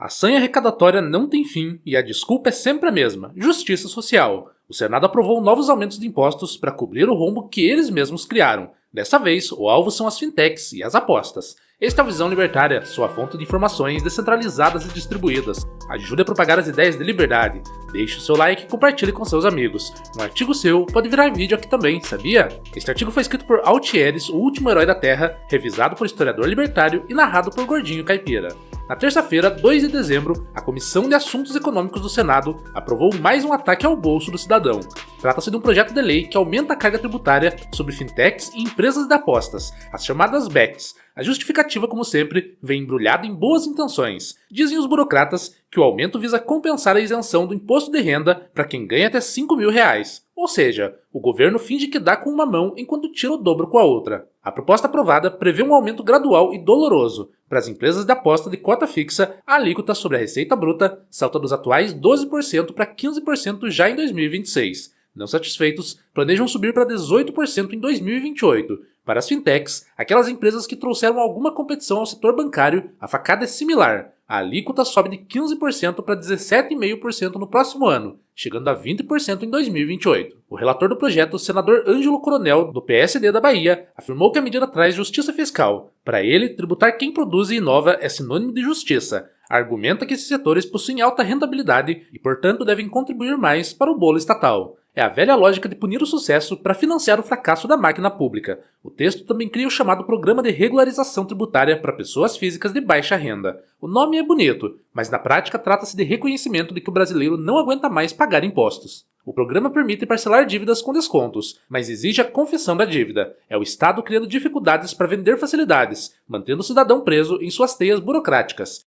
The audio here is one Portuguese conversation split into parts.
A sanha arrecadatória não tem fim e a desculpa é sempre a mesma: justiça social. O Senado aprovou novos aumentos de impostos para cobrir o rombo que eles mesmos criaram. Dessa vez, o alvo são as fintechs e as apostas. Esta é a Visão Libertária, sua fonte de informações descentralizadas e distribuídas. Ajude a propagar as ideias de liberdade. Deixe o seu like e compartilhe com seus amigos. Um artigo seu pode virar vídeo aqui também, sabia? Este artigo foi escrito por Altieres, o último herói da Terra, revisado por historiador libertário e narrado por Gordinho Caipira. Na terça-feira, 2 de dezembro, a Comissão de Assuntos Econômicos do Senado aprovou mais um ataque ao bolso do cidadão. Trata-se de um projeto de lei que aumenta a carga tributária sobre fintechs e empresas de apostas, as chamadas BECs. A justificativa, como sempre, vem embrulhada em boas intenções. Dizem os burocratas que o aumento visa compensar a isenção do imposto de renda para quem ganha até R$ 5.000. Ou seja, o governo finge que dá com uma mão enquanto tira o dobro com a outra. A proposta aprovada prevê um aumento gradual e doloroso. Para as empresas de aposta de cota fixa, a alíquota sobre a receita bruta salta dos atuais 12% para 15% já em 2026. Não satisfeitos, planejam subir para 18% em 2028. Para as fintechs, aquelas empresas que trouxeram alguma competição ao setor bancário, a facada é similar. A alíquota sobe de 15% para 17,5% no próximo ano, chegando a 20% em 2028. O relator do projeto, o senador Ângelo Coronel, do PSD da Bahia, afirmou que a medida traz justiça fiscal. Para ele, tributar quem produz e inova é sinônimo de justiça. Argumenta que esses setores possuem alta rentabilidade e, portanto, devem contribuir mais para o bolo estatal. É a velha lógica de punir o sucesso para financiar o fracasso da máquina pública. O texto também cria o chamado Programa de Regularização Tributária para Pessoas Físicas de Baixa Renda. O nome é bonito, mas na prática trata-se de reconhecimento de que o brasileiro não aguenta mais pagar impostos. O programa permite parcelar dívidas com descontos, mas exige a confissão da dívida. É o Estado criando dificuldades para vender facilidades, mantendo o cidadão preso em suas teias burocráticas.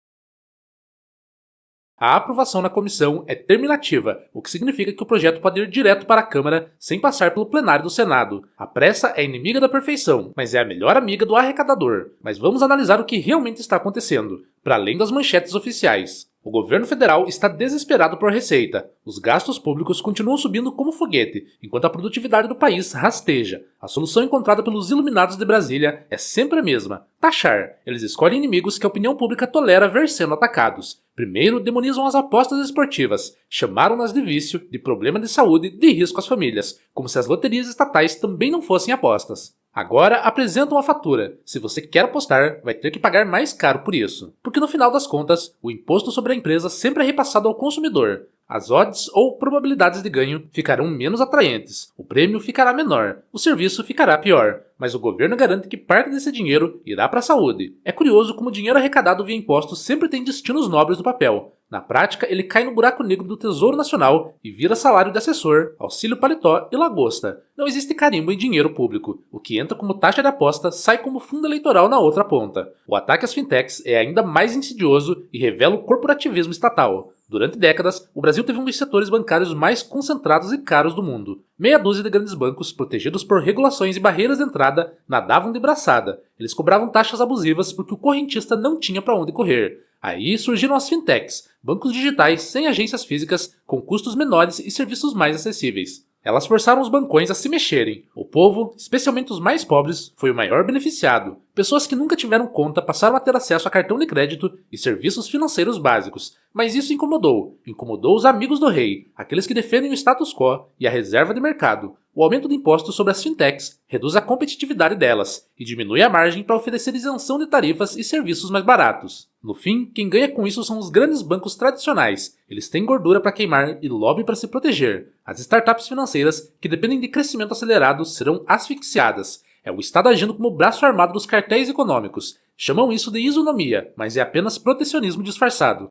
A aprovação na comissão é terminativa, o que significa que o projeto pode ir direto para a Câmara sem passar pelo plenário do Senado. A pressa é inimiga da perfeição, mas é a melhor amiga do arrecadador. Mas vamos analisar o que realmente está acontecendo, para além das manchetes oficiais. O governo federal está desesperado por receita. Os gastos públicos continuam subindo como foguete, enquanto a produtividade do país rasteja. A solução encontrada pelos iluminados de Brasília é sempre a mesma: taxar. Eles escolhem inimigos que a opinião pública tolera ver sendo atacados. Primeiro, demonizam as apostas esportivas. Chamaram-nas de vício, de problema de saúde, de risco às famílias, como se as loterias estatais também não fossem apostas. Agora apresentam a fatura. Se você quer apostar, vai ter que pagar mais caro por isso. Porque no final das contas, o imposto sobre a empresa sempre é repassado ao consumidor. As odds ou probabilidades de ganho ficarão menos atraentes, o prêmio ficará menor, o serviço ficará pior, mas o governo garante que parte desse dinheiro irá para a saúde. É curioso como o dinheiro arrecadado via impostos sempre tem destinos nobres no papel. Na prática, ele cai no buraco negro do Tesouro Nacional e vira salário de assessor, auxílio paletó e lagosta. Não existe carimbo em dinheiro público. O que entra como taxa de aposta sai como fundo eleitoral na outra ponta. O ataque às fintechs é ainda mais insidioso e revela o corporativismo estatal. Durante décadas, o Brasil teve um dos setores bancários mais concentrados e caros do mundo. Meia dúzia de grandes bancos, protegidos por regulações e barreiras de entrada, nadavam de braçada. Eles cobravam taxas abusivas porque o correntista não tinha para onde correr. Aí surgiram as fintechs, bancos digitais sem agências físicas, com custos menores e serviços mais acessíveis. Elas forçaram os bancões a se mexerem. O povo, especialmente os mais pobres, foi o maior beneficiado. Pessoas que nunca tiveram conta passaram a ter acesso a cartão de crédito e serviços financeiros básicos. Mas isso incomodou. Incomodou os amigos do rei, aqueles que defendem o status quo e a reserva de mercado. O aumento de impostos sobre as fintechs reduz a competitividade delas e diminui a margem para oferecer isenção de tarifas e serviços mais baratos. No fim, quem ganha com isso são os grandes bancos tradicionais. Eles têm gordura para queimar e lobby para se proteger. As startups financeiras, que dependem de crescimento acelerado, serão asfixiadas. É o Estado agindo como braço armado dos cartéis econômicos. Chamam isso de isonomia, mas é apenas protecionismo disfarçado.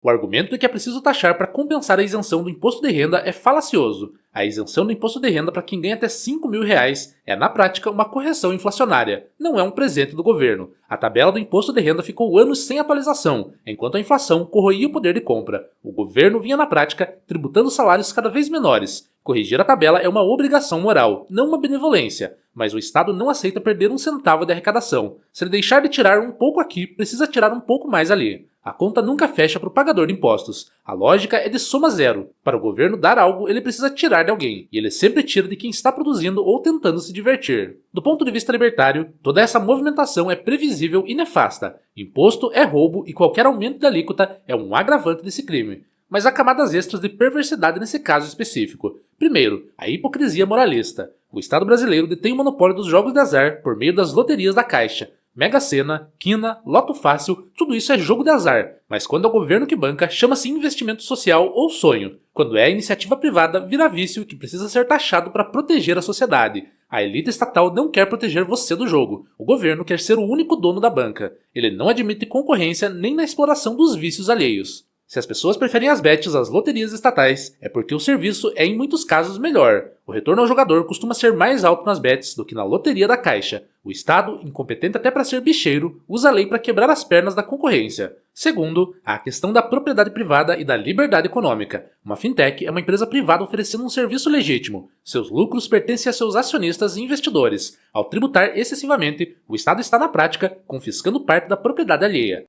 O argumento de que é preciso taxar para compensar a isenção do imposto de renda é falacioso. A isenção do imposto de renda para quem ganha até R$ 5.000 é, na prática, uma correção inflacionária, não é um presente do governo. A tabela do imposto de renda ficou anos sem atualização, enquanto a inflação corroía o poder de compra. O governo vinha, na prática, tributando salários cada vez menores. Corrigir a tabela é uma obrigação moral, não uma benevolência. Mas o Estado não aceita perder um centavo de arrecadação. Se ele deixar de tirar um pouco aqui, precisa tirar um pouco mais ali. A conta nunca fecha para o pagador de impostos. A lógica é de soma zero. Para o governo dar algo, ele precisa tirar de alguém. E ele sempre tira de quem está produzindo ou tentando se divertir. Do ponto de vista libertário, toda essa movimentação é previsível e nefasta. Imposto é roubo e qualquer aumento da alíquota é um agravante desse crime. Mas há camadas extras de perversidade nesse caso específico. Primeiro, a hipocrisia moralista. O Estado brasileiro detém o monopólio dos jogos de azar por meio das loterias da Caixa. Mega Sena, Quina, Loto Fácil, tudo isso é jogo de azar, mas quando é o governo que banca, chama-se investimento social ou sonho. Quando é a iniciativa privada, vira vício que precisa ser taxado para proteger a sociedade. A elite estatal não quer proteger você do jogo, o governo quer ser o único dono da banca. Ele não admite concorrência nem na exploração dos vícios alheios. Se as pessoas preferem as bets às loterias estatais, é porque o serviço é em muitos casos melhor. O retorno ao jogador costuma ser mais alto nas bets do que na loteria da Caixa. O Estado, incompetente até para ser bicheiro, usa a lei para quebrar as pernas da concorrência. Segundo, há a questão da propriedade privada e da liberdade econômica. Uma fintech é uma empresa privada oferecendo um serviço legítimo. Seus lucros pertencem a seus acionistas e investidores. Ao tributar excessivamente, o Estado está na prática confiscando parte da propriedade alheia.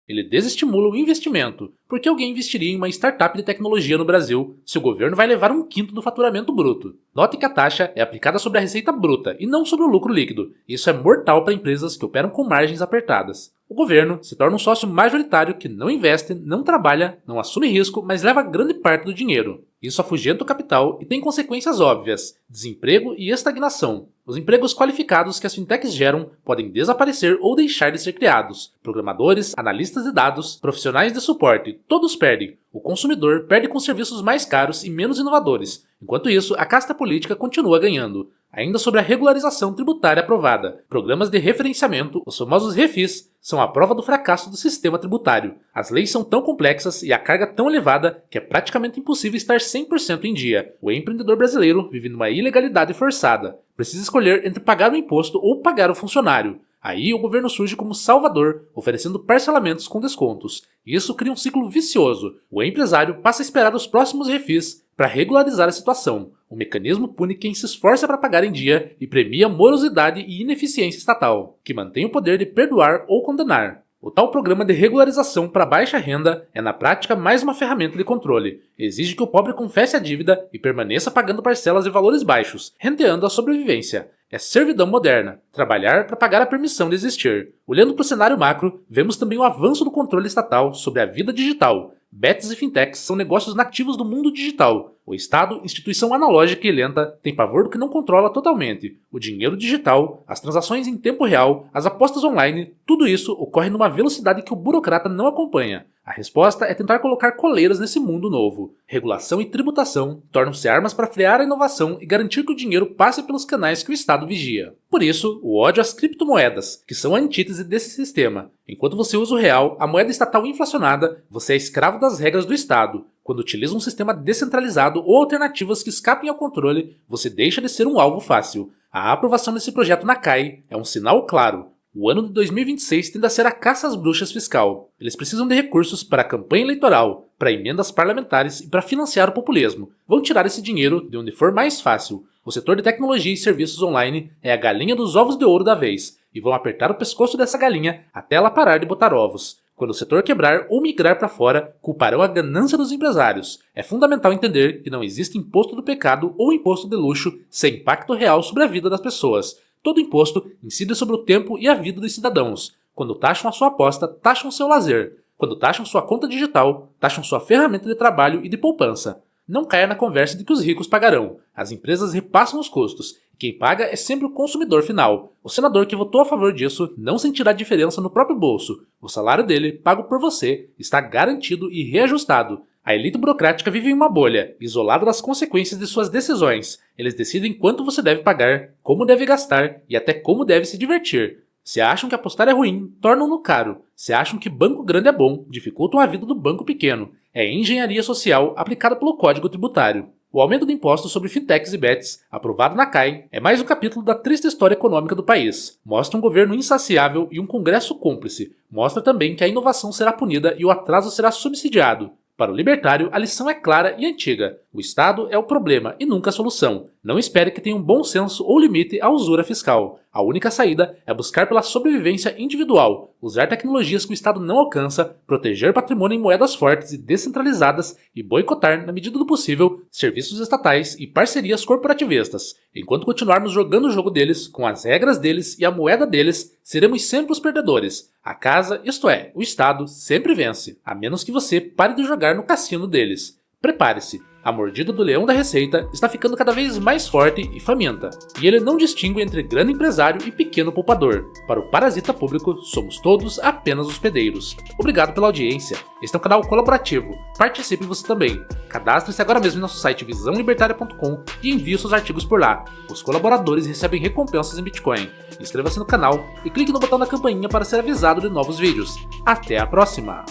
Ele desestimula o investimento, porque alguém investiria em uma startup de tecnologia no Brasil se o governo vai levar 1/5 do faturamento bruto. Note que a taxa é aplicada sobre a receita bruta e não sobre o lucro líquido. Isso é mortal para empresas que operam com margens apertadas. O governo se torna um sócio majoritário que não investe, não trabalha, não assume risco, mas leva grande parte do dinheiro. Isso afugenta o capital e tem consequências óbvias: desemprego e estagnação. Os empregos qualificados que as fintechs geram podem desaparecer ou deixar de ser criados. Programadores, analistas de dados, profissionais de suporte, todos perdem. O consumidor perde com serviços mais caros e menos inovadores. Enquanto isso, a casta política continua ganhando. Ainda sobre a regularização tributária aprovada, programas de referenciamento, os famosos refis, são a prova do fracasso do sistema tributário. As leis são tão complexas e a carga tão elevada que é praticamente impossível estar 100% em dia. O empreendedor brasileiro vive numa ilegalidade forçada. Precisa escolher entre pagar o imposto ou pagar o funcionário. Aí o governo surge como salvador, oferecendo parcelamentos com descontos. Isso cria um ciclo vicioso. O empresário passa a esperar os próximos refis para regularizar a situação. O mecanismo pune quem se esforça para pagar em dia e premia morosidade e ineficiência estatal, que mantém o poder de perdoar ou condenar. O tal programa de regularização para baixa renda é na prática mais uma ferramenta de controle. Exige que o pobre confesse a dívida e permaneça pagando parcelas de valores baixos, renteando a sobrevivência. É servidão moderna, trabalhar para pagar a permissão de existir. Olhando para o cenário macro, vemos também o avanço do controle estatal sobre a vida digital. Bets e fintechs são negócios nativos do mundo digital. O Estado, instituição analógica e lenta, tem pavor do que não controla totalmente. O dinheiro digital, as transações em tempo real, as apostas online, tudo isso ocorre numa velocidade que o burocrata não acompanha. A resposta é tentar colocar coleiras nesse mundo novo. Regulação e tributação tornam-se armas para frear a inovação e garantir que o dinheiro passe pelos canais que o Estado vigia. Por isso, o ódio às criptomoedas, que são a antítese desse sistema. Enquanto você usa o real, a moeda estatal inflacionada, você é escravo das regras do Estado. Quando utiliza um sistema descentralizado ou alternativas que escapem ao controle, você deixa de ser um alvo fácil. A aprovação desse projeto na CAI é um sinal claro. O ano de 2026 tende a ser a caça às bruxas fiscal. Eles precisam de recursos para a campanha eleitoral, para emendas parlamentares e para financiar o populismo. Vão tirar esse dinheiro de onde for mais fácil. O setor de tecnologia e serviços online é a galinha dos ovos de ouro da vez, e vão apertar o pescoço dessa galinha até ela parar de botar ovos. Quando o setor quebrar ou migrar para fora, culparão a ganância dos empresários. É fundamental entender que não existe imposto do pecado ou imposto de luxo sem impacto real sobre a vida das pessoas. Todo imposto incide sobre o tempo e a vida dos cidadãos. Quando taxam a sua aposta, taxam seu lazer. Quando taxam sua conta digital, taxam sua ferramenta de trabalho e de poupança. Não caia na conversa de que os ricos pagarão. As empresas repassam os custos. Quem paga é sempre o consumidor final. O senador que votou a favor disso não sentirá diferença no próprio bolso. O salário dele, pago por você, está garantido e reajustado. A elite burocrática vive em uma bolha, isolada das consequências de suas decisões. Eles decidem quanto você deve pagar, como deve gastar e até como deve se divertir. Se acham que apostar é ruim, tornam-no caro. Se acham que banco grande é bom, dificultam a vida do banco pequeno. É engenharia social aplicada pelo Código Tributário. O aumento do imposto sobre fintechs e bets, aprovado na CAI, é mais um capítulo da triste história econômica do país. Mostra um governo insaciável e um congresso cúmplice. Mostra também que a inovação será punida e o atraso será subsidiado. Para o libertário, a lição é clara e antiga. O Estado é o problema e nunca a solução. Não espere que tenha um bom senso ou limite à usura fiscal. A única saída é buscar pela sobrevivência individual, usar tecnologias que o Estado não alcança, proteger patrimônio em moedas fortes e descentralizadas e boicotar, na medida do possível, serviços estatais e parcerias corporativistas. Enquanto continuarmos jogando o jogo deles, com as regras deles e a moeda deles, seremos sempre os perdedores. A casa, isto é, o Estado, sempre vence, a menos que você pare de jogar no cassino deles. Prepare-se, a mordida do leão da receita está ficando cada vez mais forte e faminta, e ele não distingue entre grande empresário e pequeno poupador. Para o parasita público, somos todos apenas hospedeiros. Obrigado pela audiência. Este é um canal colaborativo. Participe você também. Cadastre-se agora mesmo em nosso site visãolibertaria.com e envie seus artigos por lá. Os colaboradores recebem recompensas em Bitcoin. Inscreva-se no canal e clique no botão da campainha para ser avisado de novos vídeos. Até a próxima!